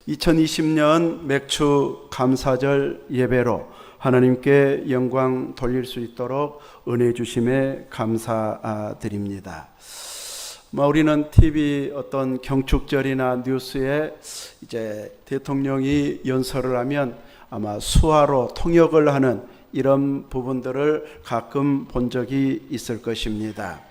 2020년 맥주 감사절 예배로 하나님께 영광 돌릴 수 있도록 은혜 주심에 감사드립니다. 우리는 TV 어떤 경축절이나 뉴스에 이제 대통령이 연설을 하면 아마 수화로 통역을 하는 이런 부분들을 가끔 본 적이 있을 것입니다.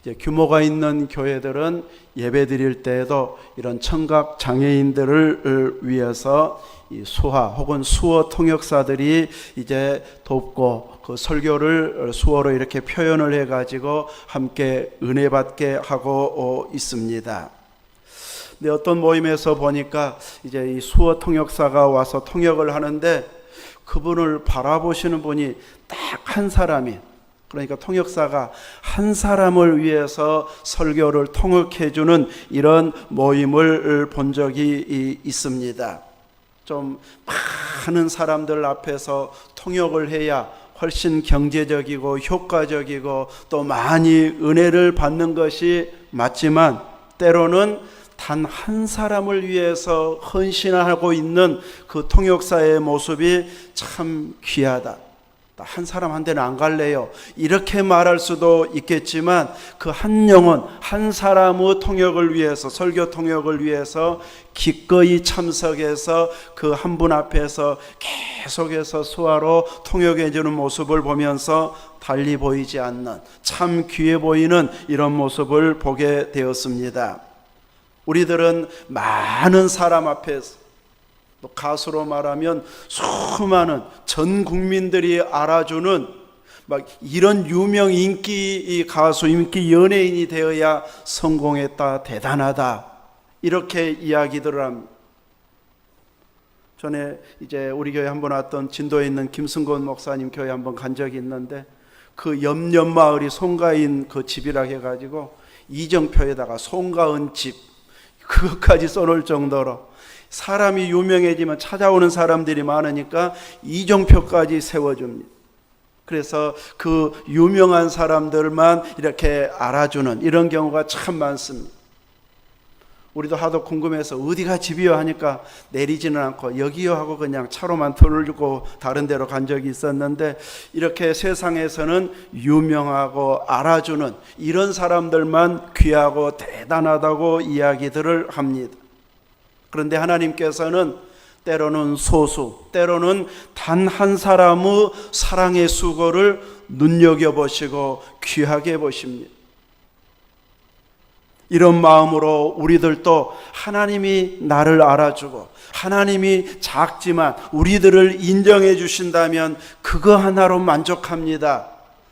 이제 규모가 있는 교회들은 예배 드릴 때에도 이런 청각 장애인들을 위해서 이 수화 혹은 수어 통역사들이 이제 돕고 그 설교를 수어로 이렇게 표현을 해가지고 함께 은혜 받게 하고 있습니다. 근데 어떤 모임에서 보니까 이제 이 수어 통역사가 와서 통역을 하는데 그분을 바라보시는 분이 딱 한 사람이, 그러니까 통역사가 한 사람을 위해서 설교를 통역해주는 이런 모임을 본 적이 있습니다. 좀 많은 사람들 앞에서 통역을 해야 훨씬 경제적이고 효과적이고 또 많이 은혜를 받는 것이 맞지만, 때로는 단 한 사람을 위해서 헌신하고 있는 그 통역사의 모습이 참 귀하다. 한 사람한테는 안 갈래요, 이렇게 말할 수도 있겠지만, 그 한 영혼, 한 사람의 통역을 위해서, 설교 통역을 위해서 기꺼이 참석해서 그 한 분 앞에서 계속해서 수화로 통역해 주는 모습을 보면서 달리 보이지 않는, 참 귀해 보이는 이런 모습을 보게 되었습니다. 우리들은 많은 사람 앞에서, 가수로 말하면 수많은 전 국민들이 알아주는 막 이런 유명 인기 가수, 인기 연예인이 되어야 성공했다, 대단하다, 이렇게 이야기들을 합니다. 전에 이제 우리 교회 한번 왔던 진도에 있는 김승곤 목사님 교회 한번 간 적이 있는데, 그 옆 마을이 송가인 그 집이라 해가지고 이정표에다가 송가은 집 그것까지 써놓을 정도로 사람이 유명해지면 찾아오는 사람들이 많으니까 이정표까지 세워줍니다. 그래서 그 유명한 사람들만 이렇게 알아주는 이런 경우가 참 많습니다. 우리도 하도 궁금해서 어디가 집이요 하니까 내리지는 않고 여기요 하고 그냥 차로만 돌고 다른 데로 간 적이 있었는데, 이렇게 세상에서는 유명하고 알아주는 이런 사람들만 귀하고 대단하다고 이야기들을 합니다. 그런데 하나님께서는 때로는 소수, 때로는 단 한 사람의 사랑의 수고를 눈여겨보시고 귀하게 보십니다. 이런 마음으로 우리들도 하나님이 나를 알아주고 하나님이 작지만 우리들을 인정해 주신다면 그거 하나로 만족합니다.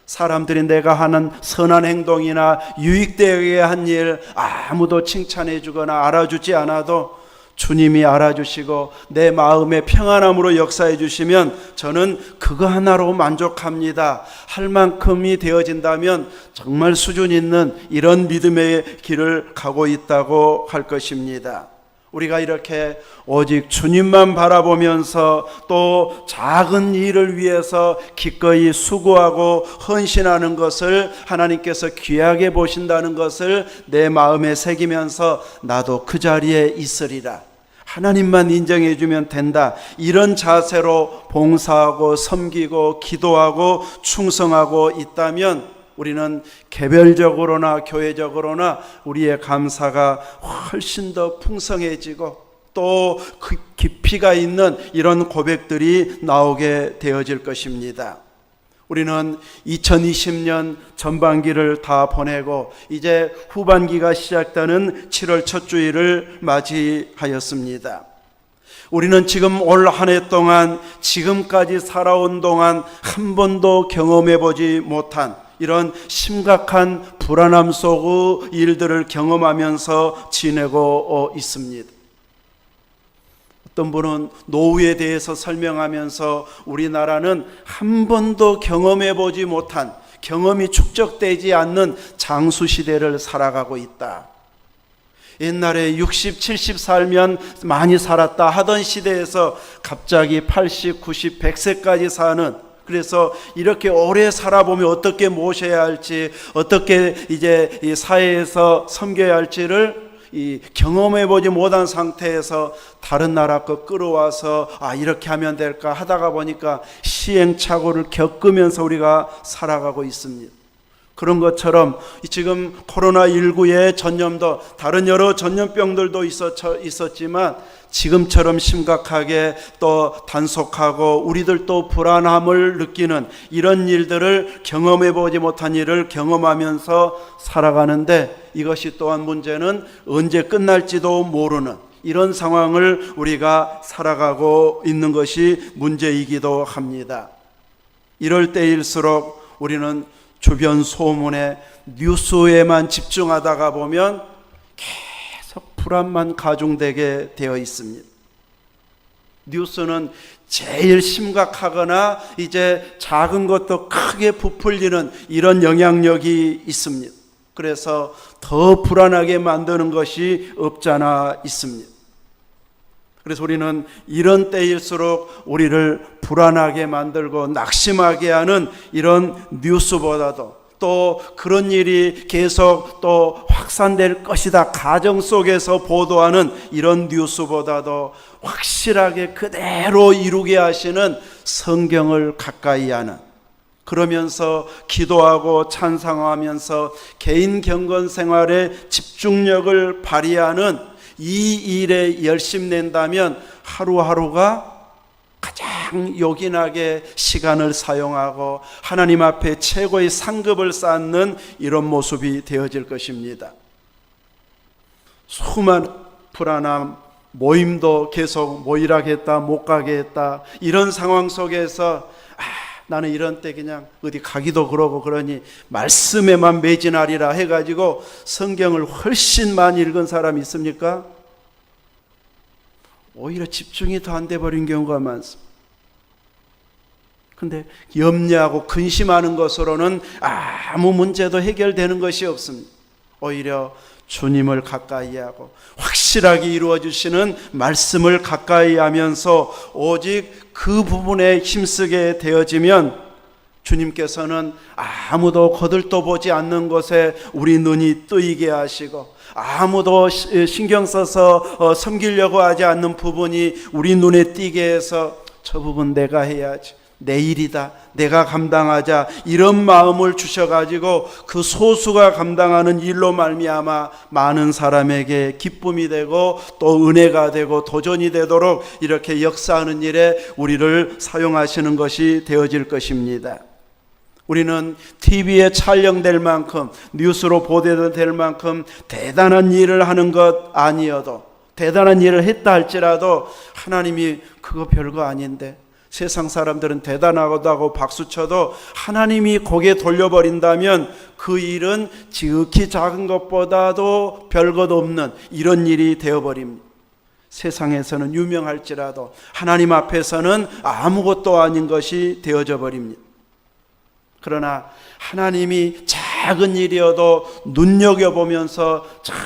사람들이 내가 하는 선한 행동이나 유익되게 한 일 아무도 칭찬해 주거나 알아주지 않아도 주님이 알아주시고 내 마음의 평안함으로 역사해 주시면 저는 그거 하나로 만족합니다 할 만큼이 되어진다면 정말 수준 있는 이런 믿음의 길을 가고 있다고 할 것입니다. 우리가 이렇게 오직 주님만 바라보면서 또 작은 일을 위해서 기꺼이 수고하고 헌신하는 것을 하나님께서 귀하게 보신다는 것을 내 마음에 새기면서 나도 그 자리에 있으리라, 하나님만 인정해 주면 된다, 이런 자세로 봉사하고 섬기고 기도하고 충성하고 있다면 우리는 개별적으로나 교회적으로나 우리의 감사가 훨씬 더 풍성해지고 또 그 깊이가 있는 이런 고백들이 나오게 되어질 것입니다. 우리는 2020년 전반기를 다 보내고 이제 후반기가 시작되는 7월 첫 주일을 맞이하였습니다. 우리는 지금 올 한 해 동안, 지금까지 살아온 동안 한 번도 경험해 보지 못한 이런 심각한 불안함 속의 일들을 경험하면서 지내고 있습니다. 어떤 분은 노후에 대해서 설명하면서 우리나라는 한 번도 경험해 보지 못한, 경험이 축적되지 않는 장수시대를 살아가고 있다. 옛날에 60, 70 살면 많이 살았다 하던 시대에서 갑자기 80, 90, 100세까지 사는, 그래서 이렇게 오래 살아보면 어떻게 모셔야 할지, 어떻게 이제 이 사회에서 섬겨야 할지를 이 경험해보지 못한 상태에서 다른 나라 거 끌어와서 이렇게 하면 될까 하다가 보니까 시행착오를 겪으면서 우리가 살아가고 있습니다. 그런 것처럼 지금 코로나19의 전염도 다른 여러 전염병들도 있었지만 지금처럼 심각하게 또 단속하고 우리들도 불안함을 느끼는 이런 일들을 경험해보지 못한 일을 경험하면서 살아가는데, 이것이 또한 문제는 언제 끝날지도 모르는 이런 상황을 우리가 살아가고 있는 것이 문제이기도 합니다. 이럴 때일수록 우리는 주변 소문에 뉴스에만 집중하다가 보면 계속 불안만 가중되게 되어 있습니다. 뉴스는 제일 심각하거나 이제 작은 것도 크게 부풀리는 이런 영향력이 있습니다. 그래서 더 불안하게 만드는 것이 없잖아 있습니다. 그래서 우리는 이런 때일수록 우리를 불안하게 만들고 낙심하게 하는 이런 뉴스보다도, 또 그런 일이 계속 또 확산될 것이다 가정 속에서 보도하는 이런 뉴스보다도 확실하게 그대로 이루게 하시는 성경을 가까이 하는, 그러면서 기도하고 찬송하면서 개인 경건 생활에 집중력을 발휘하는 이 일에 열심 낸다면 하루하루가 가장 요긴하게 시간을 사용하고 하나님 앞에 최고의 상급을 쌓는 이런 모습이 되어질 것입니다. 수많은 불안함, 모임도 계속 모이라겠다, 못 가게 했다, 이런 상황 속에서 나는 이런 때 그냥 어디 가기도 그러고 그러니 말씀에만 매진하리라 해가지고 성경을 훨씬 많이 읽은 사람이 있습니까? 오히려 집중이 더 안 돼버린 경우가 많습니다. 근데 염려하고 근심하는 것으로는 아무 문제도 해결되는 것이 없습니다. 오히려 주님을 가까이 하고 확실하게 이루어주시는 말씀을 가까이 하면서 오직 그 부분에 힘쓰게 되어지면 주님께서는 아무도 거들떠보지 않는 곳에 우리 눈이 뜨이게 하시고, 아무도 신경 써서 섬기려고 하지 않는 부분이 우리 눈에 띄게 해서 저 부분 내가 해야지, 내 일이다, 내가 감당하자, 이런 마음을 주셔가지고 그 소수가 감당하는 일로 말미암아 많은 사람에게 기쁨이 되고 또 은혜가 되고 도전이 되도록 이렇게 역사하는 일에 우리를 사용하시는 것이 되어질 것입니다. 우리는 TV에 촬영될 만큼, 뉴스로 보도될 만큼 대단한 일을 하는 것 아니어도, 대단한 일을 했다 할지라도 하나님이 그거 별거 아닌데, 세상 사람들은 대단하다고 박수쳐도 하나님이 고개 돌려버린다면 그 일은 지극히 작은 것보다도 별것 없는 이런 일이 되어버립니다. 세상에서는 유명할지라도 하나님 앞에서는 아무것도 아닌 것이 되어져 버립니다. 그러나 하나님이 작은 일이어도 눈여겨보면서 참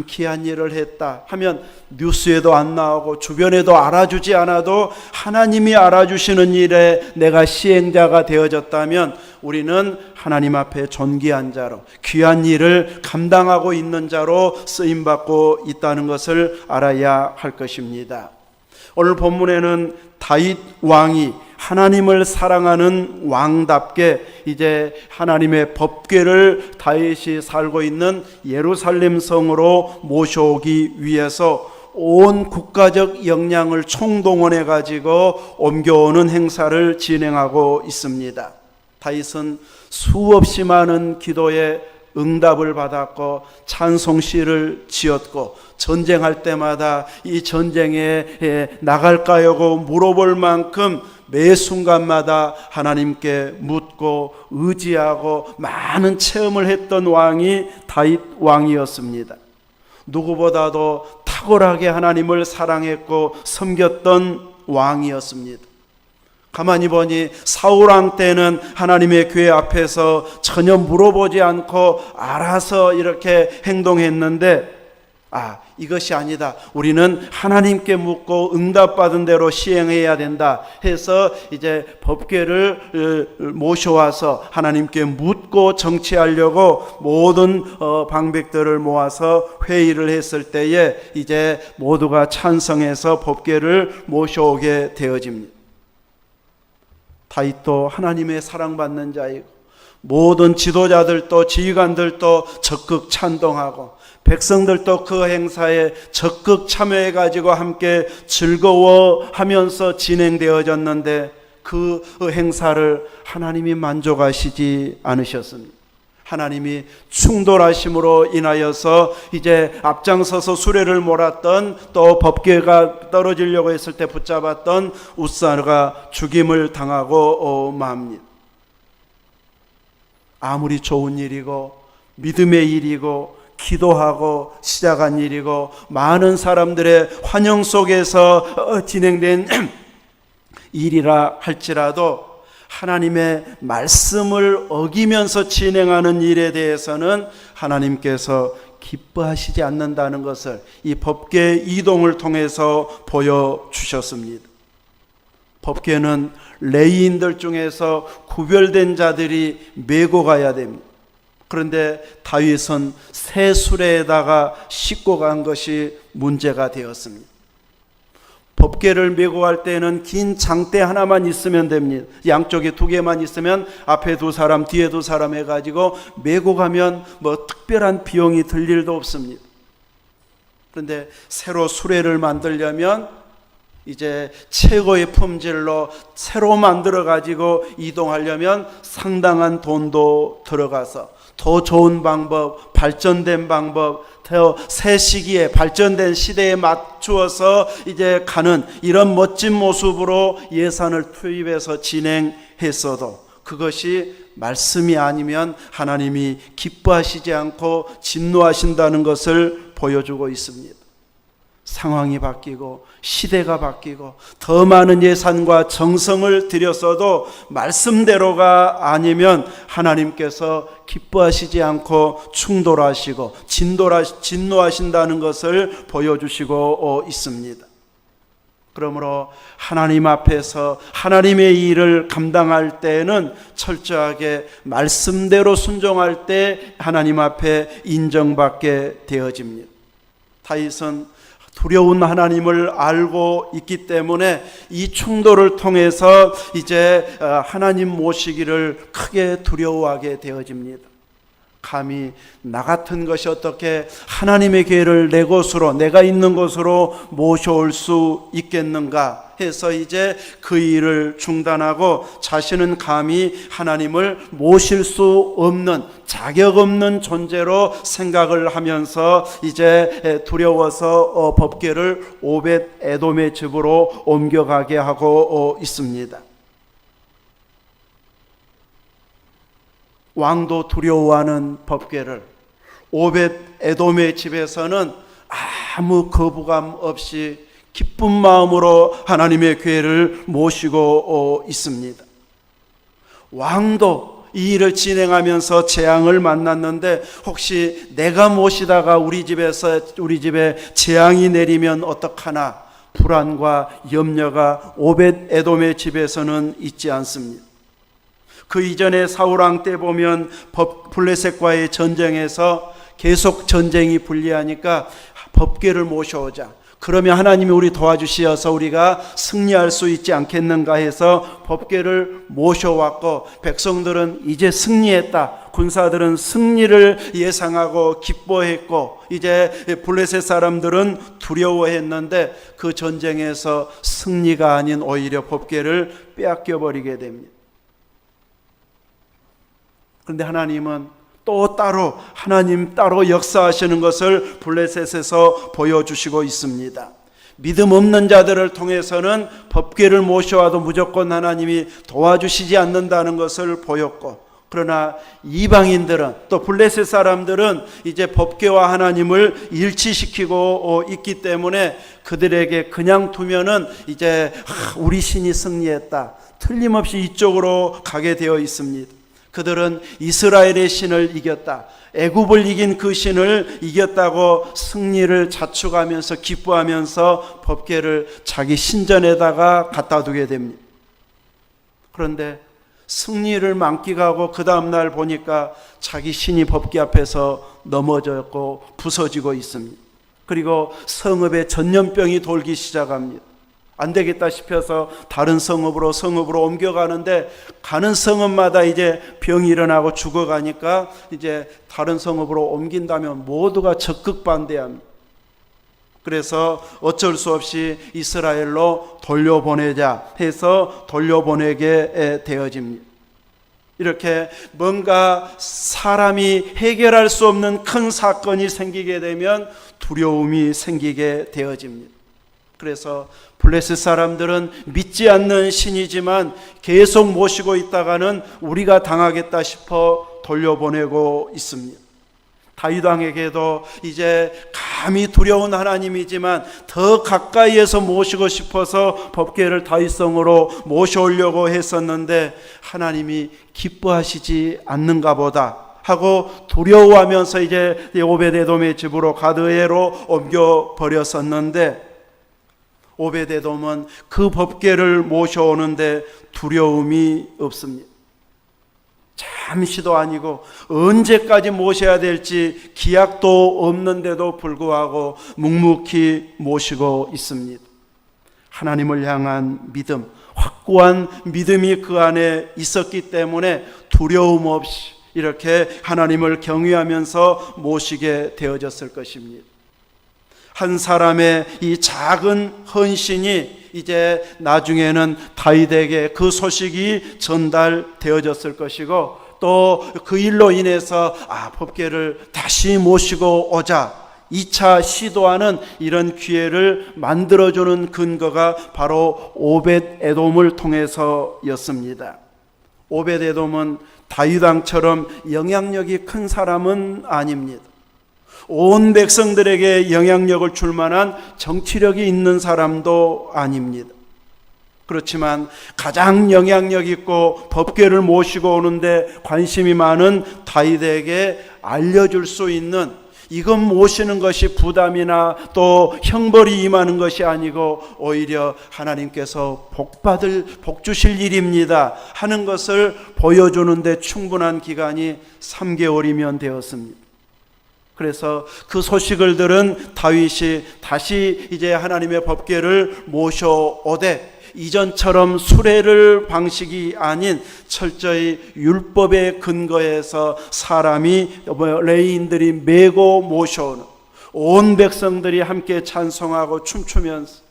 귀한 일을 했다 하면 뉴스에도 안 나오고 주변에도 알아주지 않아도 하나님이 알아주시는 일에 내가 시행자가 되어졌다면 우리는 하나님 앞에 존귀한 자로, 귀한 일을 감당하고 있는 자로 쓰임받고 있다는 것을 알아야 할 것입니다. 오늘 본문에는 다윗 왕이 하나님을 사랑하는 왕답게 이제 하나님의 법궤를 다윗이 살고 있는 예루살렘 성으로 모셔오기 위해서 온 국가적 역량을 총동원해 가지고 옮겨오는 행사를 진행하고 있습니다. 다윗은 수없이 많은 기도에 응답을 받았고 찬송시를 지었고, 전쟁할 때마다 이 전쟁에 나갈까요고 물어볼 만큼 매 순간마다 하나님께 묻고 의지하고 많은 체험을 했던 왕이 다윗 왕이었습니다. 누구보다도 탁월하게 하나님을 사랑했고 섬겼던 왕이었습니다. 가만히 보니 사울 왕 때는 하나님의 교회 앞에서 전혀 물어보지 않고 알아서 이렇게 행동했는데, 이것이 아니다. 우리는 하나님께 묻고 응답받은 대로 시행해야 된다 해서 이제 법궤를 모셔와서 하나님께 묻고 정치하려고 모든 방백들을 모아서 회의를 했을 때에 이제 모두가 찬성해서 법궤를 모셔오게 되어집니다. 다윗도 하나님의 사랑받는 자이고 모든 지도자들도 지휘관들도 적극 찬동하고 백성들도 그 행사에 적극 참여해가지고 함께 즐거워하면서 진행되어졌는데 그 행사를 하나님이 만족하시지 않으셨습니다. 하나님이 충돌하심으로 인하여서 이제 앞장서서 수레를 몰았던 또 법궤가 떨어지려고 했을 때 붙잡았던 웃사가 죽임을 당하고 맙니다. 아무리 좋은 일이고 믿음의 일이고 기도하고 시작한 일이고 많은 사람들의 환영 속에서 진행된 일이라 할지라도 하나님의 말씀을 어기면서 진행하는 일에 대해서는 하나님께서 기뻐하시지 않는다는 것을 이 법궤 이동을 통해서 보여주셨습니다. 법궤는 레위인들 중에서 구별된 자들이 메고 가야 됩니다. 그런데 다윗은 새 수레에다가 싣고 간 것이 문제가 되었습니다. 법궤를 메고 갈 때는 긴 장대 하나만 있으면 됩니다. 양쪽에 2개만 있으면 앞에 2사람 뒤에 2사람 해가지고 메고 가면 특별한 비용이 들 일도 없습니다. 그런데 새로 수레를 만들려면 이제 최고의 품질로 새로 만들어 가지고 이동하려면 상당한 돈도 들어가서 더 좋은 방법, 발전된 방법, 더 새 시기에 발전된 시대에 맞추어서 이제 가는 이런 멋진 모습으로 예산을 투입해서 진행했어도 그것이 말씀이 아니면 하나님이 기뻐하시지 않고 진노하신다는 것을 보여주고 있습니다. 상황이 바뀌고 시대가 바뀌고 더 많은 예산과 정성을 들였어도 말씀대로가 아니면 하나님께서 기뻐하시지 않고 충돌하시고 진노하신다는 것을 보여주시고 있습니다. 그러므로 하나님 앞에서 하나님의 일을 감당할 때에는 철저하게 말씀대로 순종할 때 하나님 앞에 인정받게 되어집니다. 다윗은 두려운 하나님을 알고 있기 때문에 이 충돌을 통해서 이제 하나님 모시기를 크게 두려워하게 되어집니다. 감히 나 같은 것이 어떻게 하나님의 교회를 내 곳으로 내가 있는 곳으로 모셔올 수 있겠는가 해서 이제 그 일을 중단하고 자신은 감히 하나님을 모실 수 없는 자격 없는 존재로 생각을 하면서 이제 두려워서 법궤를 오벳 에돔의 집으로 옮겨가게 하고 있습니다. 왕도 두려워하는 법궤를 오벳 에돔의 집에서는 아무 거부감 없이 기쁜 마음으로 하나님의 교회를 모시고 있습니다. 왕도 이 일을 진행하면서 재앙을 만났는데 혹시 내가 모시다가 우리 집에 재앙이 내리면 어떡하나 불안과 염려가 오벳 에돔의 집에서는 있지 않습니다. 그 이전에 사울왕 때 보면 블레셋과의 전쟁에서 계속 전쟁이 불리하니까 법궤를 모셔오자. 그러면 하나님이 우리 도와주시어서 우리가 승리할 수 있지 않겠는가 해서 법궤를 모셔왔고 백성들은 이제 승리했다. 군사들은 승리를 예상하고 기뻐했고 이제 블레셋 사람들은 두려워했는데 그 전쟁에서 승리가 아닌 오히려 법궤를 빼앗겨버리게 됩니다. 그런데 하나님은 또 따로 하나님 따로 역사하시는 것을 블레셋에서 보여주시고 있습니다. 믿음 없는 자들을 통해서는 법궤를 모셔와도 무조건 하나님이 도와주시지 않는다는 것을 보였고 그러나 이방인들은 또 블레셋 사람들은 이제 법궤와 하나님을 일치시키고 있기 때문에 그들에게 그냥 두면은 이제 우리 신이 승리했다. 틀림없이 이쪽으로 가게 되어 있습니다. 그들은 이스라엘의 신을 이겼다, 애굽을 이긴 그 신을 이겼다고 승리를 자축하면서 기뻐하면서 법궤를 자기 신전에다가 갖다 두게 됩니다. 그런데 승리를 만끽하고 그 다음날 보니까 자기 신이 법궤 앞에서 넘어졌고 부서지고 있습니다. 그리고 성읍에 전염병이 돌기 시작합니다. 안 되겠다 싶어서 다른 성읍으로 옮겨가는데, 가는 성읍마다 이제 병이 일어나고 죽어가니까 이제 다른 성읍으로 옮긴다면 모두가 적극 반대합니다. 그래서 어쩔 수 없이 이스라엘로 돌려보내자 해서 돌려보내게 되어집니다. 이렇게 뭔가 사람이 해결할 수 없는 큰 사건이 생기게 되면 두려움이 생기게 되어집니다. 그래서 블레셋 사람들은 믿지 않는 신이지만 계속 모시고 있다가는 우리가 당하겠다 싶어 돌려보내고 있습니다. 다윗 왕에게도 이제 감히 두려운 하나님이지만 더 가까이에서 모시고 싶어서 법궤를 다윗성으로 모셔오려고 했었는데 하나님이 기뻐하시지 않는가 보다 하고 두려워하면서 이제 오벳에돔의 집으로 가드에로 옮겨버렸었는데, 오벳에돔은 그 법궤를 모셔오는데 두려움이 없습니다. 잠시도 아니고 언제까지 모셔야 될지 기약도 없는데도 불구하고 묵묵히 모시고 있습니다. 하나님을 향한 믿음, 확고한 믿음이 그 안에 있었기 때문에 두려움 없이 이렇게 하나님을 경외하면서 모시게 되어졌을 것입니다. 한 사람의 이 작은 헌신이 이제 나중에는 다윗에게 그 소식이 전달되어졌을 것이고, 또 그 일로 인해서 법궤를 다시 모시고 오자 2차 시도하는 이런 기회를 만들어주는 근거가 바로 오벳에돔을 통해서였습니다. 오벳에돔은 다윗 왕처럼 영향력이 큰 사람은 아닙니다. 온 백성들에게 영향력을 줄 만한 정치력이 있는 사람도 아닙니다. 그렇지만 가장 영향력 있고 법궤를 모시고 오는데 관심이 많은 다윗에게 알려줄 수 있는, 이건 모시는 것이 부담이나 또 형벌이 임하는 것이 아니고 오히려 하나님께서 복 주실 일입니다 하는 것을 보여주는데 충분한 기간이 3개월이면 되었습니다. 그래서 그 소식을 들은 다윗이 다시 이제 하나님의 법궤를 모셔오되, 이전처럼 수레를 방식이 아닌 철저히 율법의 근거에서 사람이 레위인들이 메고 모셔오는, 온 백성들이 함께 찬송하고 춤추면서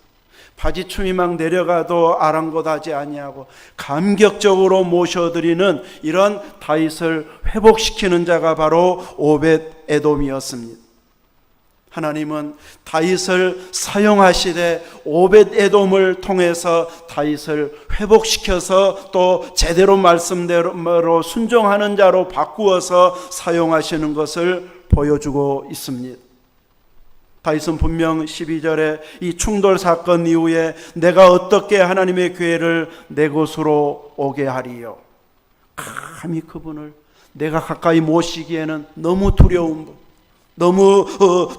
바지춤이 막 내려가도 아랑곳하지 아니하고 감격적으로 모셔드리는 이런 다윗을 회복시키는 자가 바로 오벳에돔이었습니다. 하나님은 다윗을 사용하시되 오벳에돔을 통해서 다윗을 회복시켜서 또 제대로 말씀대로 순종하는 자로 바꾸어서 사용하시는 것을 보여주고 있습니다. 다윗은 분명 12절에 이 충돌 사건 이후에 내가 어떻게 하나님의 교회를 내 곳으로 오게 하리요, 감히 그분을 내가 가까이 모시기에는 너무 두려운 분, 너무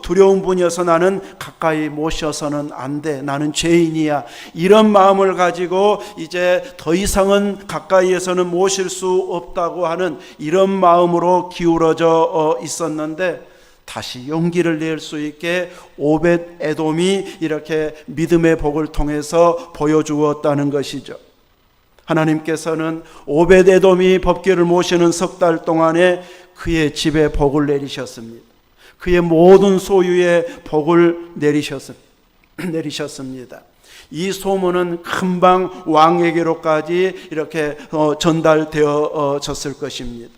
두려운 분이어서 나는 가까이 모셔서는 안 돼, 나는 죄인이야, 이런 마음을 가지고 이제 더 이상은 가까이에서는 모실 수 없다고 하는 이런 마음으로 기울어져 있었는데, 다시 용기를 낼 수 있게 오벳에돔이 이렇게 믿음의 복을 통해서 보여주었다는 것이죠. 하나님께서는 오벳에돔이 법궤를 모시는 석 달 동안에 그의 집에 복을 내리셨습니다. 그의 모든 소유에 복을 내리셨습니다. 이 소문은 금방 왕에게로까지 이렇게 전달되어졌을 것입니다.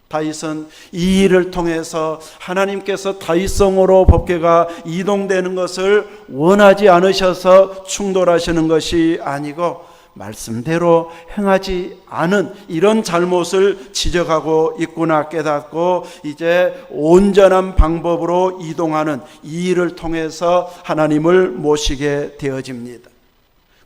다윗은 이 일을 통해서 하나님께서 다윗성으로 법궤가 이동되는 것을 원하지 않으셔서 충돌하시는 것이 아니고 말씀대로 행하지 않은 이런 잘못을 지적하고 있구나 깨닫고 이제 온전한 방법으로 이동하는 이 일을 통해서 하나님을 모시게 되어집니다.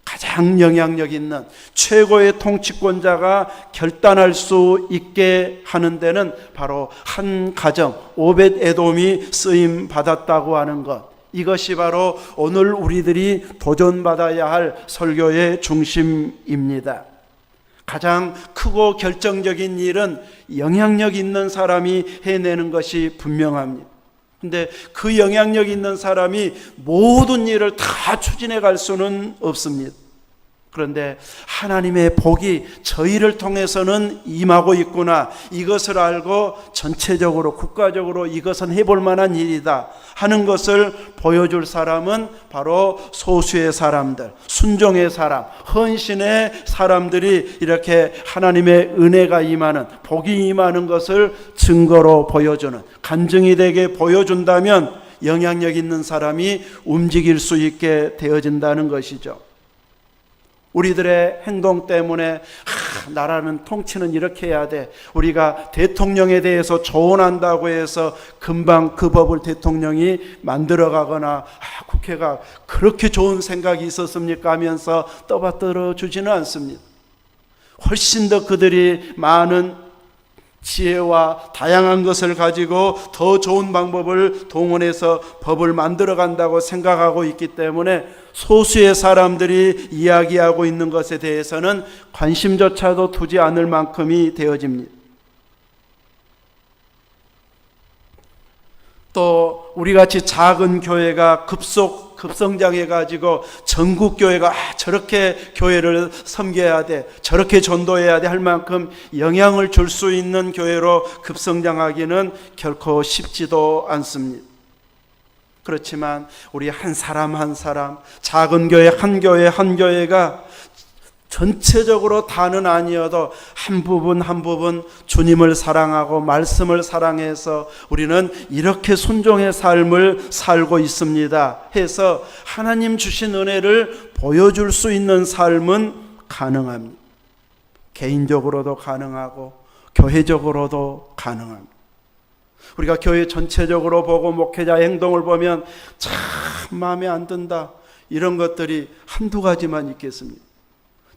가장 영향력 있는 최고의 통치권자가 결단할 수 있게 하는 데는 바로 한 가정 오벳 에돔이 쓰임 받았다고 하는 것, 이것이 바로 오늘 우리들이 도전받아야 할 설교의 중심입니다. 가장 크고 결정적인 일은 영향력 있는 사람이 해내는 것이 분명합니다. 근데 그 영향력 있는 사람이 모든 일을 다 추진해 갈 수는 없습니다. 그런데 하나님의 복이 저희를 통해서는 임하고 있구나, 이것을 알고 전체적으로 국가적으로 이것은 해볼 만한 일이다 하는 것을 보여줄 사람은 바로 소수의 사람들, 순종의 사람, 헌신의 사람들이 이렇게 하나님의 은혜가 임하는, 복이 임하는 것을 증거로 보여주는, 간증이 되게 보여준다면 영향력 있는 사람이 움직일 수 있게 되어진다는 것이죠. 우리들의 행동 때문에 나라는 통치는 이렇게 해야 돼, 우리가 대통령에 대해서 조언한다고 해서 금방 그 법을 대통령이 만들어가거나 국회가 그렇게 좋은 생각이 있었습니까 하면서 떠받들어 주지는 않습니다. 훨씬 더 그들이 많은 지혜와 다양한 것을 가지고 더 좋은 방법을 동원해서 법을 만들어 간다고 생각하고 있기 때문에 소수의 사람들이 이야기하고 있는 것에 대해서는 관심조차도 두지 않을 만큼이 되어집니다. 또 우리같이 작은 교회가 급성장해가지고 전국교회가 저렇게 교회를 섬겨야 돼, 저렇게 전도해야 돼 할 만큼 영향을 줄 수 있는 교회로 급성장하기는 결코 쉽지도 않습니다. 그렇지만 우리 한 사람 한 사람, 작은 교회 한 교회가 전체적으로 다는 아니어도 한 부분 한 부분 주님을 사랑하고 말씀을 사랑해서 우리는 이렇게 순종의 삶을 살고 있습니다 해서 하나님 주신 은혜를 보여줄 수 있는 삶은 가능합니다. 개인적으로도 가능하고 교회적으로도 가능합니다. 우리가 교회 전체적으로 보고 목회자의 행동을 보면 참 마음에 안 든다, 이런 것들이 한두 가지만 있겠습니다.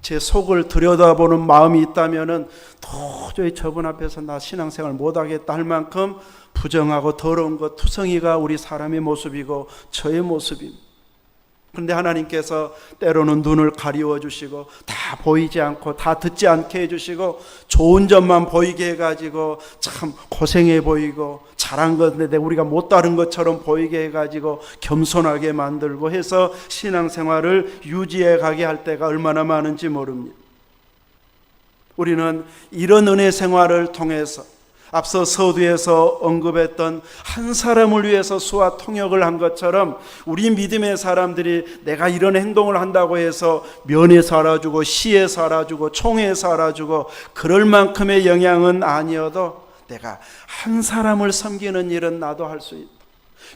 제 속을 들여다보는 마음이 있다면 도저히 저분 앞에서 나 신앙생활 못하겠다 할 만큼 부정하고 더러운 것, 투성이가 우리 사람의 모습이고 저의 모습입니다. 그런데 하나님께서 때로는 눈을 가리워 주시고 다 보이지 않고 다 듣지 않게 해주시고 좋은 점만 보이게 해가지고 참 고생해 보이고 잘한 건데 우리가 못 다른 것처럼 보이게 해가지고 겸손하게 만들고 해서 신앙생활을 유지해 가게 할 때가 얼마나 많은지 모릅니다. 우리는 이런 은혜 생활을 통해서 앞서 서두에서 언급했던 한 사람을 위해서 수와 통역을 한 것처럼 우리 믿음의 사람들이 내가 이런 행동을 한다고 해서 면에서 알아주고 시에서 알아주고 총회에서 알아주고 그럴 만큼의 영향은 아니어도 내가 한 사람을 섬기는 일은 나도 할 수 있다.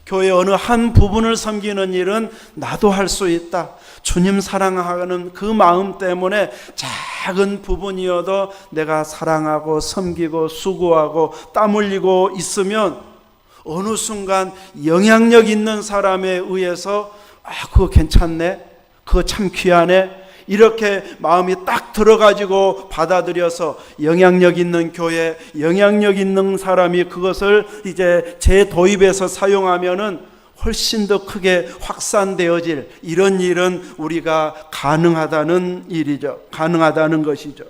교회 어느 한 부분을 섬기는 일은 나도 할 수 있다. 주님 사랑하는 그 마음 때문에 작은 부분이어도 내가 사랑하고 섬기고 수고하고 땀 흘리고 있으면 어느 순간 영향력 있는 사람에 의해서 그거 괜찮네, 그거 참 귀하네, 이렇게 마음이 딱 들어가지고 받아들여서 영향력 있는 교회, 영향력 있는 사람이 그것을 이제 재도입해서 사용하면은 훨씬 더 크게 확산되어질 이런 일은 우리가 가능하다는 일이죠. 가능하다는 것이죠.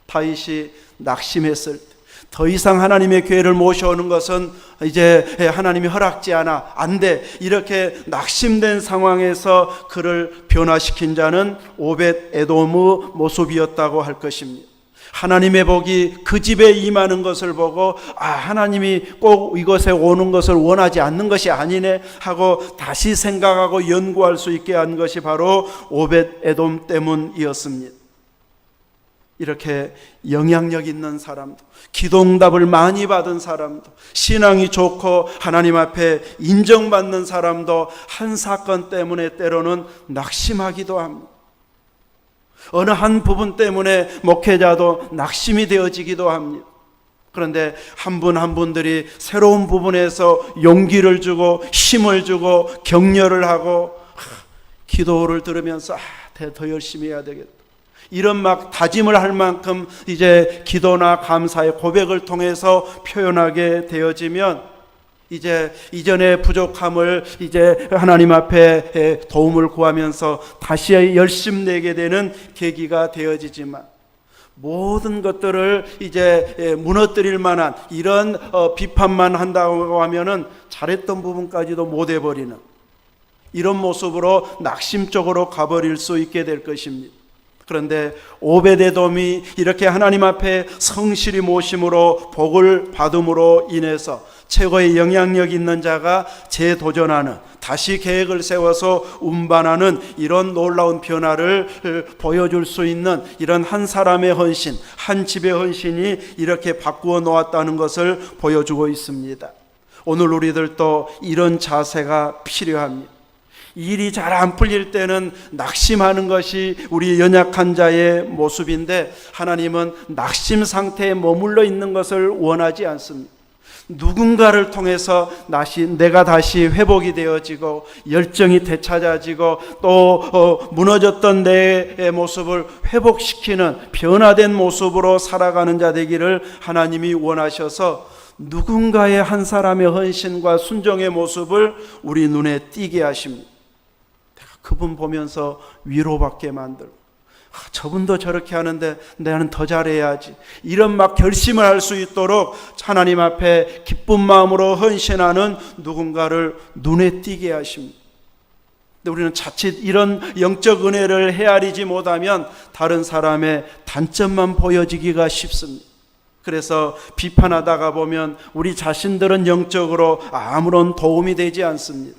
다윗이 낙심했을 때 더 이상 하나님의 교회를 모셔오는 것은 이제 하나님이 허락지 않아, 안 돼, 이렇게 낙심된 상황에서 그를 변화시킨 자는 오벳 에돔의 모습이었다고 할 것입니다. 하나님의 복이 그 집에 임하는 것을 보고 하나님이 꼭 이곳에 오는 것을 원하지 않는 것이 아니네 하고 다시 생각하고 연구할 수 있게 한 것이 바로 오벳 에돔 때문이었습니다. 이렇게 영향력 있는 사람도, 기도응답을 많이 받은 사람도, 신앙이 좋고 하나님 앞에 인정받는 사람도 한 사건 때문에 때로는 낙심하기도 합니다. 어느 한 부분 때문에 목회자도 낙심이 되어지기도 합니다. 그런데 한 분 한 분들이 새로운 부분에서 용기를 주고 힘을 주고 격려를 하고 기도를 들으면서 더 열심히 해야 되겠다, 이런 막 다짐을 할 만큼 이제 기도나 감사의 고백을 통해서 표현하게 되어지면 이제 이전의 부족함을 이제 하나님 앞에 도움을 구하면서 다시 열심내게 되는 계기가 되어지지만, 모든 것들을 이제 무너뜨릴 만한 이런 비판만 한다고 하면은 잘했던 부분까지도 못 해버리는 이런 모습으로 낙심적으로 가버릴 수 있게 될 것입니다. 그런데 오베데돔이 이렇게 하나님 앞에 성실히 모심으로 복을 받음으로 인해서 최고의 영향력 있는 자가 재도전하는, 다시 계획을 세워서 운반하는 이런 놀라운 변화를 보여줄 수 있는 이런 한 사람의 헌신, 한 집의 헌신이 이렇게 바꾸어 놓았다는 것을 보여주고 있습니다. 오늘 우리들도 이런 자세가 필요합니다. 일이 잘 안 풀릴 때는 낙심하는 것이 우리 연약한 자의 모습인데, 하나님은 낙심 상태에 머물러 있는 것을 원하지 않습니다. 누군가를 통해서 내가 다시 회복이 되어지고 열정이 되찾아지고 또 무너졌던 내 모습을 회복시키는 변화된 모습으로 살아가는 자 되기를 하나님이 원하셔서 누군가의 한 사람의 헌신과 순종의 모습을 우리 눈에 띄게 하십니다. 그분 보면서 위로받게 만들고, 저분도 저렇게 하는데 나는 더 잘해야지, 이런 막 결심을 할 수 있도록 하나님 앞에 기쁜 마음으로 헌신하는 누군가를 눈에 띄게 하십니다. 근데 우리는 자칫 이런 영적 은혜를 헤아리지 못하면 다른 사람의 단점만 보여지기가 쉽습니다. 그래서 비판하다가 보면 우리 자신들은 영적으로 아무런 도움이 되지 않습니다.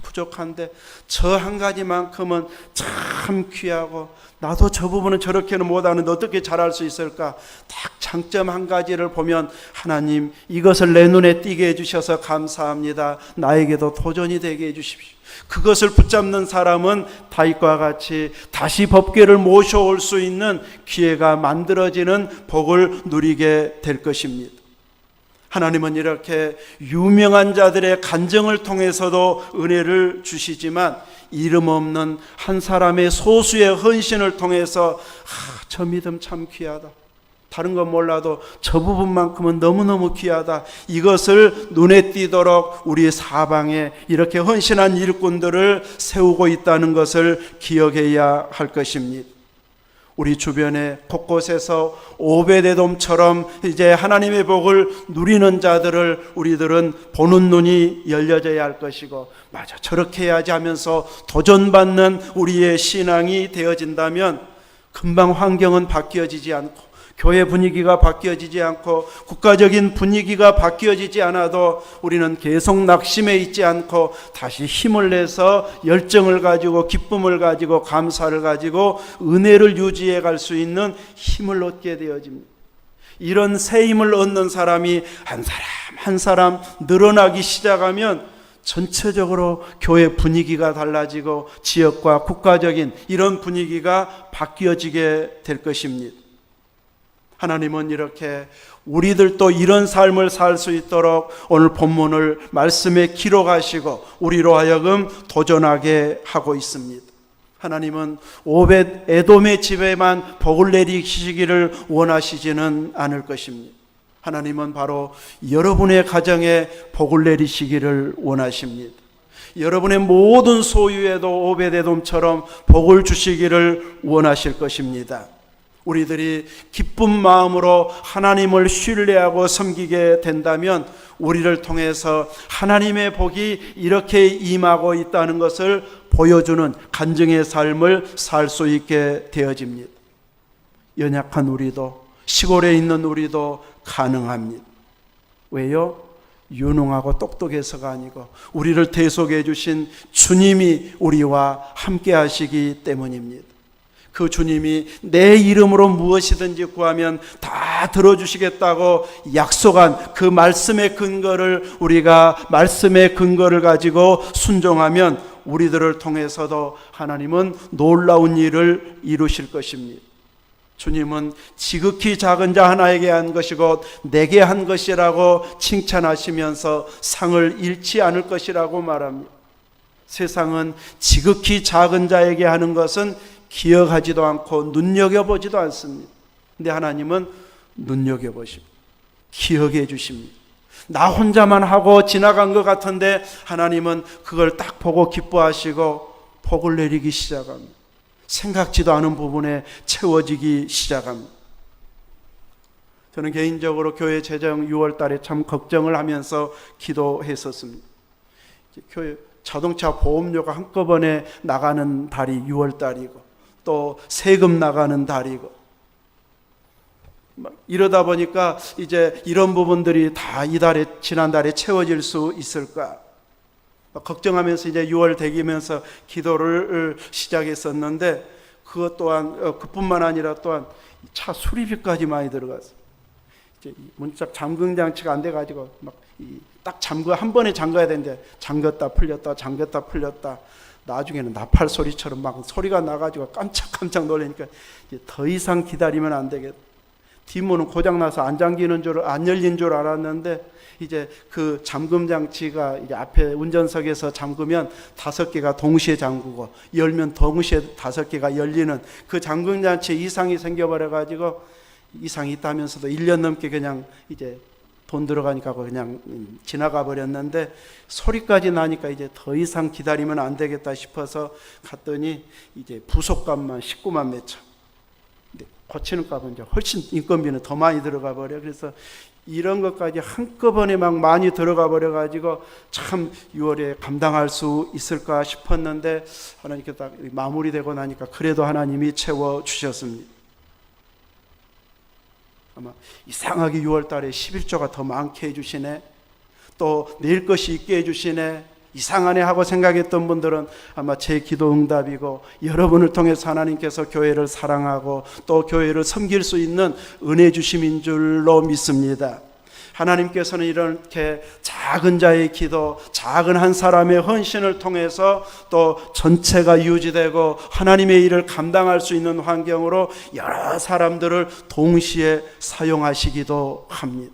부족한데 저 한 가지만큼은 참 귀하고, 나도 저 부분은 저렇게는 못하는데 어떻게 잘할 수 있을까? 딱 장점 한 가지를 보면, 하나님 이것을 내 눈에 띄게 해주셔서 감사합니다, 나에게도 도전이 되게 해주십시오. 그것을 붙잡는 사람은 다윗과 같이 다시 법궤를 모셔올 수 있는 기회가 만들어지는 복을 누리게 될 것입니다. 하나님은 이렇게 유명한 자들의 간증을 통해서도 은혜를 주시지만, 이름 없는 한 사람의 소수의 헌신을 통해서 저 믿음 참 귀하다, 다른 건 몰라도 저 부분만큼은 너무너무 귀하다, 이것을 눈에 띄도록 우리 사방에 이렇게 헌신한 일꾼들을 세우고 있다는 것을 기억해야 할 것입니다. 우리 주변에 곳곳에서 오베데돔처럼 이제 하나님의 복을 누리는 자들을 우리들은 보는 눈이 열려져야 할 것이고, 맞아 저렇게 해야지 하면서 도전받는 우리의 신앙이 되어진다면, 금방 환경은 바뀌어지지 않고 교회 분위기가 바뀌어지지 않고 국가적인 분위기가 바뀌어지지 않아도 우리는 계속 낙심해 있지 않고 다시 힘을 내서 열정을 가지고 기쁨을 가지고 감사를 가지고 은혜를 유지해 갈 수 있는 힘을 얻게 되어집니다. 이런 새 힘을 얻는 사람이 한 사람 한 사람 늘어나기 시작하면 전체적으로 교회 분위기가 달라지고 지역과 국가적인 이런 분위기가 바뀌어지게 될 것입니다. 하나님은 이렇게 우리들도 이런 삶을 살 수 있도록 오늘 본문을 말씀에 기록하시고 우리로 하여금 도전하게 하고 있습니다. 하나님은 오벳 에돔의 집에만 복을 내리시기를 원하시지는 않을 것입니다. 하나님은 바로 여러분의 가정에 복을 내리시기를 원하십니다. 여러분의 모든 소유에도 오벳 에돔처럼 복을 주시기를 원하실 것입니다. 우리들이 기쁜 마음으로 하나님을 신뢰하고 섬기게 된다면 우리를 통해서 하나님의 복이 이렇게 임하고 있다는 것을 보여주는 간증의 삶을 살 수 있게 되어집니다. 연약한 우리도, 시골에 있는 우리도 가능합니다. 왜요? 유능하고 똑똑해서가 아니고 우리를 대속해 주신 주님이 우리와 함께 하시기 때문입니다. 그 주님이 내 이름으로 무엇이든지 구하면 다 들어주시겠다고 약속한 그 말씀의 근거를, 우리가 말씀의 근거를 가지고 순종하면 우리들을 통해서도 하나님은 놀라운 일을 이루실 것입니다. 주님은 지극히 작은 자 하나에게 한 것이고 내게 한 것이라고 칭찬하시면서 상을 잃지 않을 것이라고 말합니다. 세상은 지극히 작은 자에게 하는 것은 기억하지도 않고 눈여겨보지도 않습니다. 근데 하나님은 눈여겨보십니다. 기억해 주십니다. 나 혼자만 하고 지나간 것 같은데 하나님은 그걸 딱 보고 기뻐하시고 복을 내리기 시작합니다. 생각지도 않은 부분에 채워지기 시작합니다. 저는 개인적으로 교회 재정 6월 달에 참 걱정을 하면서 기도했었습니다. 교회 자동차 보험료가 한꺼번에 나가는 달이 6월 달이고 또 세금 나가는 달이고 이러다 보니까 이제 이런 부분들이 다 이달에 지난달에 채워질 수 있을까 걱정하면서 이제 6월 되기면서 기도를 시작했었는데 그것 또한 그뿐만 아니라 또한 차 수리비까지 많이 들어갔어요. 이제 문짝 잠금 장치가 안 돼가지고 막 딱 한 번에 잠가야 되는데 잠겼다 풀렸다 나중에는 나팔 소리처럼 막 소리가 나가지고 깜짝깜짝 놀라니까 이제 더 이상 기다리면 안 되겠다. 뒷문은 고장나서 안 열린 줄 알았는데 이제 그 잠금 장치가 이제 앞에 운전석에서 잠그면 5개가 동시에 잠그고 열면 동시에 5개가 열리는 그 잠금 장치에 이상이 생겨버려 가지고 이상이 있다면서도 1년 넘게 그냥 이제 돈 들어가니까 그냥 지나가 버렸는데 소리까지 나니까 이제 더 이상 기다리면 안 되겠다 싶어서 갔더니 이제 부속값만 19만 몇 천. 고치는 값은 이제 훨씬 인건비는 더 많이 들어가 버려. 그래서 이런 것까지 한꺼번에 막 많이 들어가 버려 가지고 참 6월에 감당할 수 있을까 싶었는데 하나님께 딱 마무리되고 나니까 그래도 하나님이 채워 주셨습니다. 아마 이상하게 6월 달에 11조가 더 많게 해주시네, 또 내일 것이 있게 해주시네, 이상하네 하고 생각했던 분들은 아마 제 기도 응답이고 여러분을 통해서 하나님께서 교회를 사랑하고 또 교회를 섬길 수 있는 은혜 주심인 줄로 믿습니다. 하나님께서는 이렇게 작은 자의 기도, 작은 한 사람의 헌신을 통해서 또 전체가 유지되고 하나님의 일을 감당할 수 있는 환경으로 여러 사람들을 동시에 사용하시기도 합니다.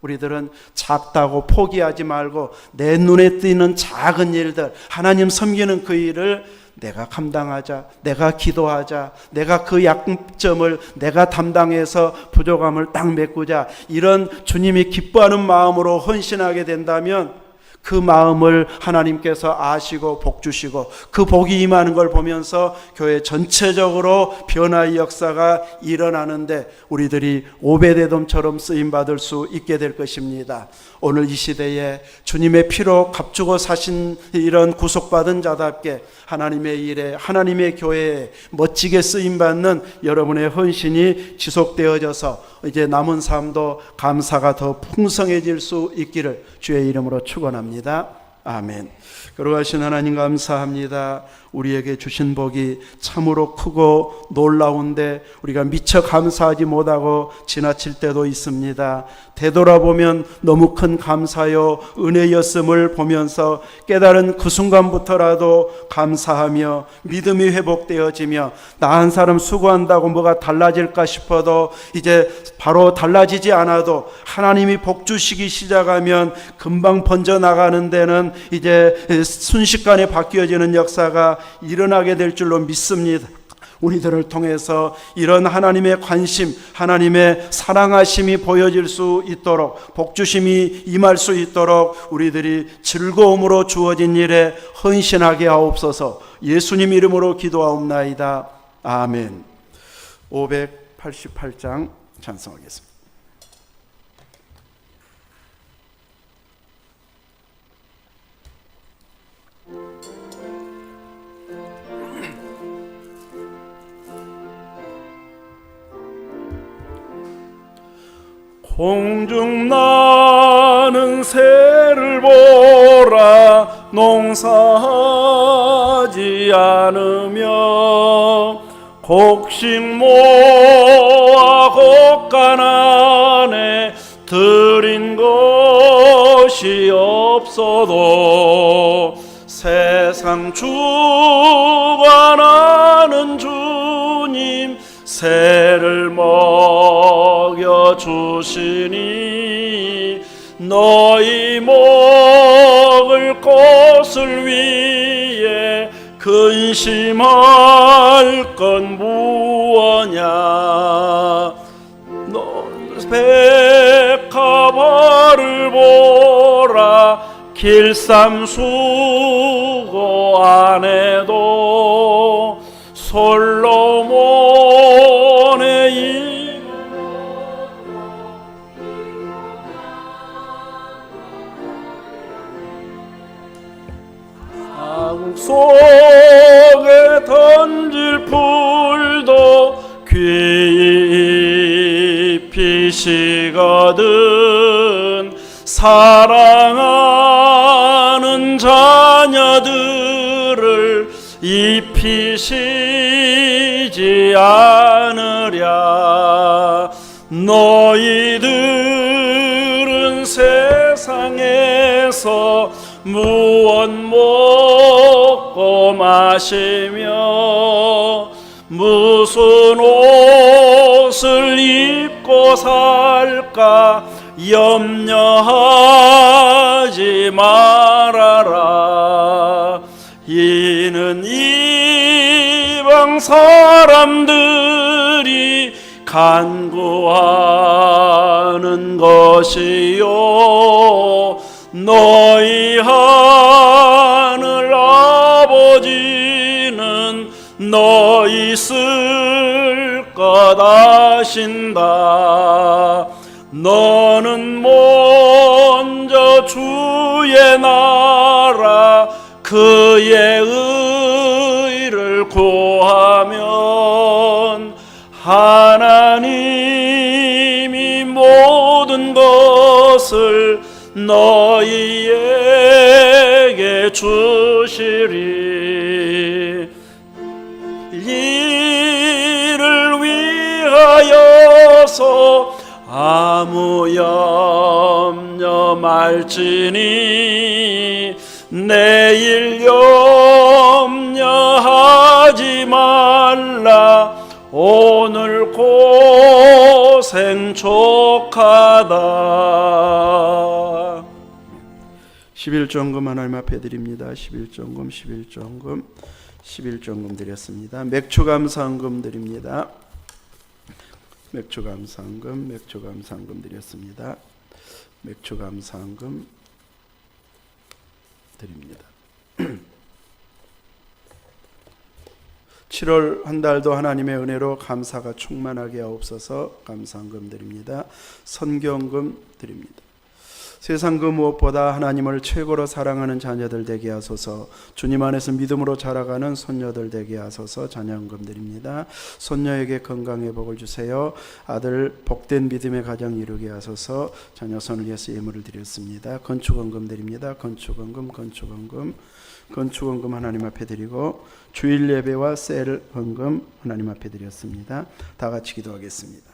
우리들은 작다고 포기하지 말고 내 눈에 띄는 작은 일들, 하나님 섬기는 그 일을 내가 감당하자, 내가 기도하자, 내가 그 약점을 내가 담당해서 부족함을 딱 메꾸자, 이런 주님이 기뻐하는 마음으로 헌신하게 된다면 그 마음을 하나님께서 아시고 복 주시고 그 복이 임하는 걸 보면서 교회 전체적으로 변화의 역사가 일어나는데 우리들이 오베데돔처럼 쓰임받을 수 있게 될 것입니다. 오늘 이 시대에 주님의 피로 값주고 사신 이런 구속받은 자답게 하나님의 일에, 하나님의 교회에 멋지게 쓰임받는 여러분의 헌신이 지속되어져서 이제 남은 삶도 감사가 더 풍성해질 수 있기를 주의 이름으로 축원합니다. 아멘. 거룩하신 하나님 감사합니다. 우리에게 주신 복이 참으로 크고 놀라운데 우리가 미처 감사하지 못하고 지나칠 때도 있습니다. 되돌아보면 너무 큰 감사요 은혜였음을 보면서 깨달은 그 순간부터라도 감사하며 믿음이 회복되어지며 나 한 사람 수고한다고 뭐가 달라질까 싶어도 이제 바로 달라지지 않아도 하나님이 복 주시기 시작하면 금방 번져나가는 데는 이제 순식간에 바뀌어지는 역사가 일어나게 될 줄로 믿습니다. 우리들을 통해서 이런 하나님의 관심, 하나님의 사랑하심이 보여질 수 있도록, 복주심이 임할 수 있도록 우리들이 즐거움으로 주어진 일에 헌신하게 하옵소서. 예수님 이름으로 기도하옵나이다. 아멘. 588장 찬송하겠습니다. 공중 나는 새를 보라. 농사하지 않으며 곡식 모아 곡간 안에 들인 것이 없어도 세상 주관하는 주님 새를 먹여주시니 너희 먹을 것을 위해 근심할 건 무엇냐. 너 백합화를 보라. 길쌈 수고 안 해도 솔로몬의 이 땅 속에 던질 풀도 깊이 식거든 사랑하는 자녀들을 입히시지 않으랴. 너희들은 세상에서 무엇 먹고 마시며 무슨 옷을 입고 살까 염려하지 말아라. 이는 이방 사람들이 간구하는 것이요 너희 하늘 아버지는 너희 쓸 것 아신다. 너는 먼저 주의 나라 그의 의를 구하면 하나님이 모든 것을 너희에게 주시리. 이를 위하여서 아무 염려 말지니 내일 염려하지 말라. 오늘 고생 족하다. 11조금 하나님 앞에 드립니다. 11조금 드렸습니다. 맥주감사헌금 드립니다. 맥주감사헌금 드렸습니다. 맥주감사헌금 드립니다. 7월 한 달도 하나님의 은혜로 감사가 충만하게 하옵소서. 감사헌금 드립니다. 선교헌금 드립니다. 세상 그 무엇보다 하나님을 최고로 사랑하는 자녀들 되게 하소서. 주님 안에서 믿음으로 자라가는 손녀들 되게 하소서. 자녀헌금 드립니다. 손녀에게 건강의 복을 주세요. 아들 복된 믿음의 가정 이루게 하소서. 자녀 손을 위해서 예물을 드렸습니다. 건축헌금 드립니다. 건축헌금 하나님 앞에 드리고 주일 예배와 셀 헌금 하나님 앞에 드렸습니다. 다 같이 기도하겠습니다.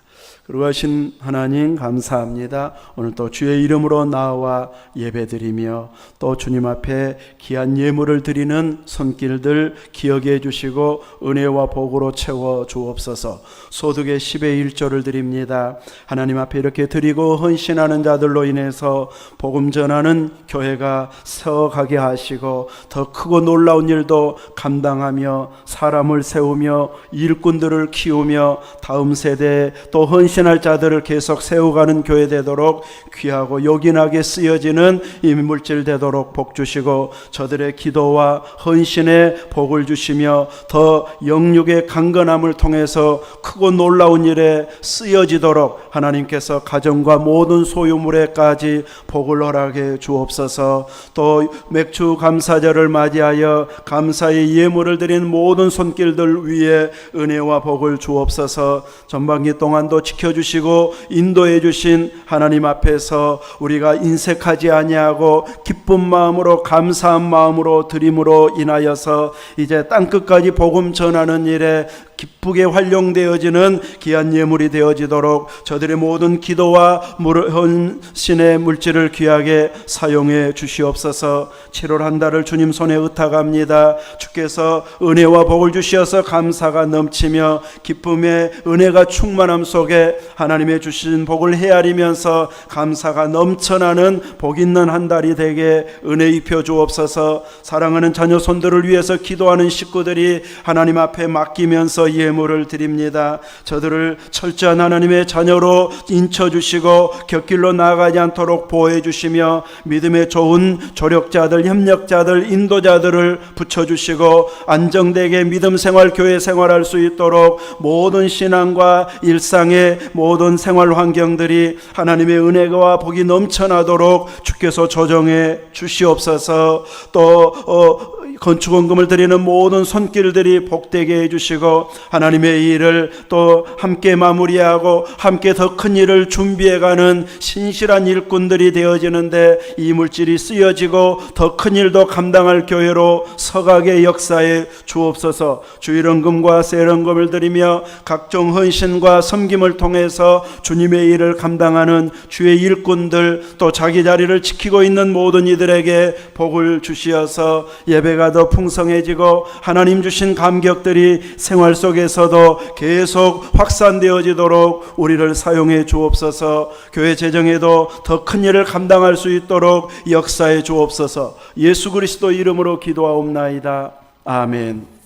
그러하신 하나님 감사합니다. 오늘 또 주의 이름으로 나와 예배드리며 또 주님 앞에 귀한 예물을 드리는 손길들 기억해 주시고 은혜와 복으로 채워 주옵소서. 소득의 10의 1조를 드립니다. 하나님 앞에 이렇게 드리고 헌신하는 자들로 인해서 복음 전하는 교회가 세워가게 하시고 더 크고 놀라운 일도 감당하며 사람을 세우며 일꾼들을 키우며 다음 세대에 또 헌신할 자들을 계속 세워가는 교회 되도록 귀하고 요긴하게 쓰여지는 인물질 되도록 복 주시고 저들의 기도와 헌신에 복을 주시며 더 영육의 강건함을 통해서 크고 놀라운 일에 쓰여지도록 하나님께서 가정과 모든 소유물에까지 복을 허락해 주옵소서. 또 맥주 감사절을 맞이하여 감사의 예물을 드린 모든 손길들 위에 은혜와 복을 주옵소서. 전반기 동안도 지켜주시고 인도해 주신 하나님 앞에서 우리가 인색하지 아니하고 기쁜 마음으로 감사한 마음으로 드림으로 인하여서 이제 땅끝까지 복음 전하는 일에 기쁘게 활용되어지는 귀한 예물이 되어지도록 저들의 모든 기도와 헌신의 물질을 귀하게 사용해 주시옵소서. 7월 한 달을 주님 손에 의탁합니다. 주께서 은혜와 복을 주시어서 감사가 넘치며 기쁨의 은혜가 충만함 속에 하나님의 주신 복을 헤아리면서 감사가 넘쳐나는 복 있는 한 달이 되게 은혜 입혀 주옵소서. 사랑하는 자녀 손들을 위해서 기도하는 식구들이 하나님 앞에 맡기면서 예물을 드립니다. 저들을 철저한 하나님의 자녀로 인쳐주시고 곁길로 나아가지 않도록 보호해 주시며 믿음의 좋은 조력자들, 협력자들, 인도자들을 붙여주시고 안정되게 믿음 생활, 교회 생활할 수 있도록 모든 신앙과 일상의 모든 생활 환경들이 하나님의 은혜와 복이 넘쳐나도록 주께서 조정해 주시옵소서. 또 건축원금을 드리는 모든 손길들이 복되게 해주시고 하나님의 일을 또 함께 마무리하고 함께 더 큰 일을 준비해가는 신실한 일꾼들이 되어지는데 이 물질이 쓰여지고 더 큰 일도 감당할 교회로 서가게 역사에 주옵소서. 주일헌금과 세일헌금을 드리며 각종 헌신과 섬김을 통해서 주님의 일을 감당하는 주의 일꾼들 또 자기 자리를 지키고 있는 모든 이들에게 복을 주시어서 예배가 더 풍성해지고 하나님 주신 감격들이 생활 속에서도 계속 확산되어지도록 우리를 사용해 주옵소서. 교회 재정에도 더 큰 일을 감당할 수 있도록 역사해 주옵소서. 예수 그리스도 이름으로 기도하옵나이다. 아멘.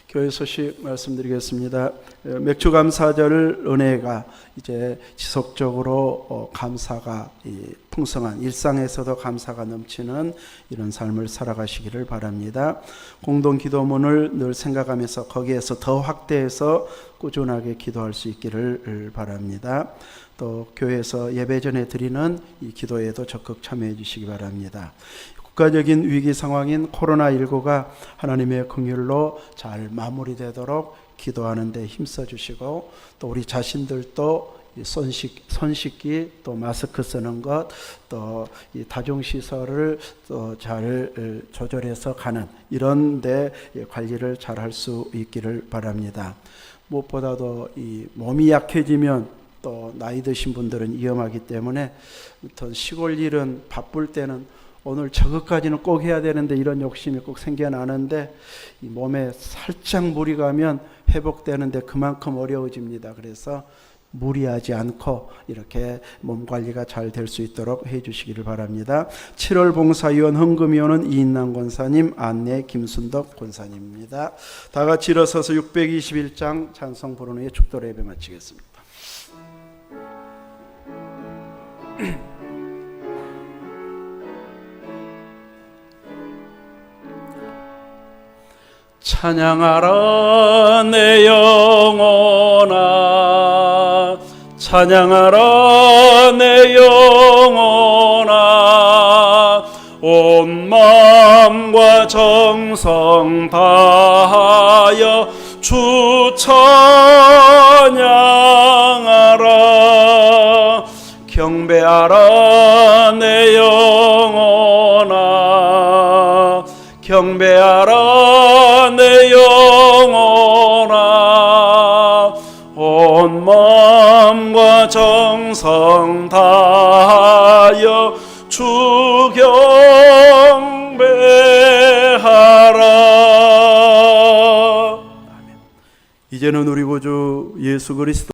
교회 소식 말씀드리겠습니다. 맥주감사절 은혜가 이제 지속적으로 감사가 풍성한 일상에서도 감사가 넘치는 이런 삶을 살아가시기를 바랍니다. 공동 기도문을 늘 생각하면서 거기에서 더 확대해서 꾸준하게 기도할 수 있기를 바랍니다. 또 교회에서 예배 전에 드리는 이 기도에도 적극 참여해 주시기 바랍니다. 국가적인 위기 상황인 코로나19가 하나님의 긍휼로 잘 마무리되도록 기도하는 데 힘써 주시고 또 우리 자신들도 손 씻기 또 마스크 쓰는 것 또 이 다중시설을 또 잘 조절해서 가는 이런 데 관리를 잘 할 수 있기를 바랍니다. 무엇보다도 이 몸이 약해지면 또 나이 드신 분들은 위험하기 때문에 어떤 시골 일은 바쁠 때는 오늘 저것까지는 꼭 해야 되는데 이런 욕심이 꼭 생겨나는데 이 몸에 살짝 무리 가면 회복되는데 그만큼 어려워집니다. 그래서 무리하지 않고 이렇게 몸 관리가 잘 될 수 있도록 해 주시기를 바랍니다. 7월 봉사위원 헌금위원은 이인남 권사님, 안내 김순덕 권사님입니다. 다 같이 일어서서 621장 찬송 부르는 후에 축도로 예배 마치겠습니다. 찬양하라 내 영혼아, 찬양하라 내 영혼아, 온 마음과 정성 다하여 주 찬양하라. 경배하라 내 영혼아, 경배하라 내 영혼아, 온 마음과 정성 다하여 주 경배하라. 이제는 우리 구주 예수 그리스도